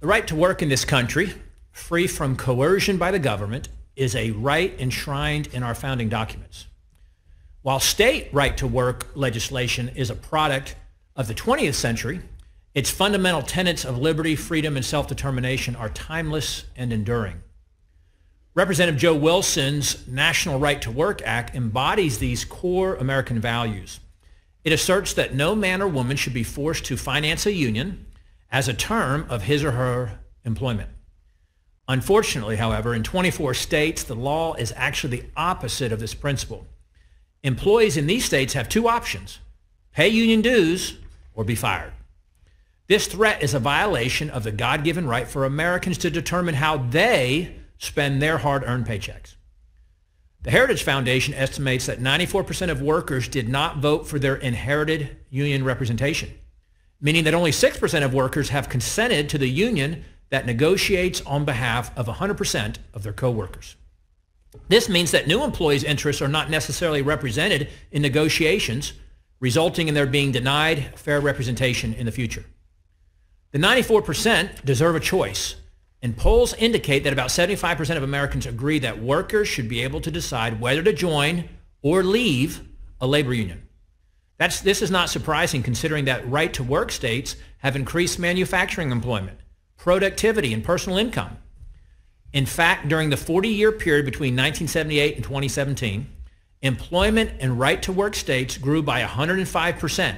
The right to work in this country, free from coercion by the government, is a right enshrined in our founding documents. While state right to work legislation is a product of the 20th century, its fundamental tenets of liberty, freedom, and self-determination are timeless and enduring. Representative Joe Wilson's National Right to Work Act embodies these core American values. It asserts that no man or woman should be forced to finance a union as a term of his or her employment. Unfortunately, however, in 24 states, the law is actually the opposite of this principle. Employees in these states have two options: pay union dues or be fired. This threat is a violation of the God-given right for Americans to determine how they spend their hard-earned paychecks. The Heritage Foundation estimates that 94% of workers did not vote for their inherited union representation, meaning that only 6% of workers have consented to the union that negotiates on behalf of 100% of their coworkers. This means that new employees' interests are not necessarily represented in negotiations, resulting in their being denied fair representation in the future. The 94% deserve a choice, and polls indicate that about 75% of Americans agree that workers should be able to decide whether to join or leave a labor union. This is not surprising, considering that right-to-work states have increased manufacturing employment, productivity, and personal income. In fact, during the 40-year period between 1978 and 2017, employment in right-to-work states grew by 105%,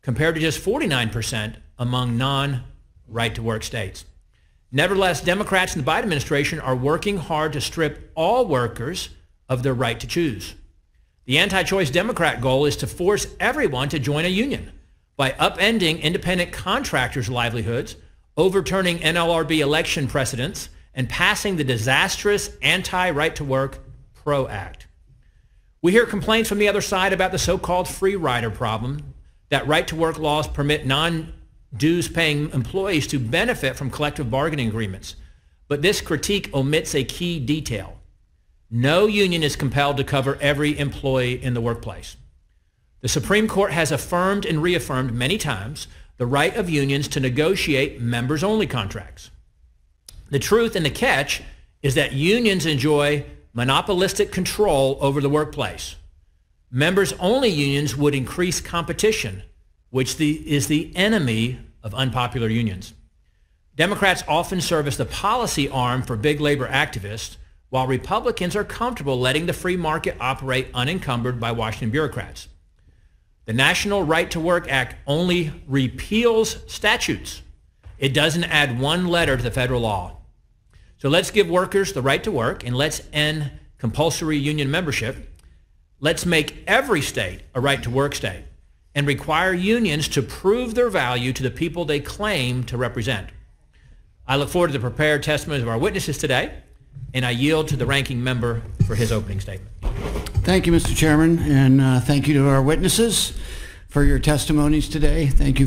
compared to just 49% among non-right-to-work states. Nevertheless, Democrats in the Biden administration are working hard to strip all workers of their right to choose. The anti-choice Democrat goal is to force everyone to join a union by upending independent contractors' livelihoods, overturning NLRB election precedents, and passing the disastrous anti-right-to-work PRO Act. We hear complaints from the other side about the so-called free rider problem, that right-to-work laws permit non-dues-paying employees to benefit from collective bargaining agreements. But this critique omits a key detail. No union is compelled to cover every employee in the workplace. The Supreme Court has affirmed and reaffirmed many times the right of unions to negotiate members-only contracts. The truth and the catch is that unions enjoy monopolistic control over the workplace. Members-only unions would increase competition, which is the enemy of unpopular unions. Democrats often serve as the policy arm for big labor activists, while Republicans are comfortable letting the free market operate unencumbered by Washington bureaucrats. The National Right to Work Act only repeals statutes. It doesn't add one letter to the federal law. So let's give workers the right to work, and let's end compulsory union membership. Let's make every state a right to work state and require unions to prove their value to the people they claim to represent. I look forward to the prepared testimonies of our witnesses today, and I yield to the ranking member for his opening statement. Thank you, Mr. Chairman, and thank you to our witnesses for your testimonies today. Thank you.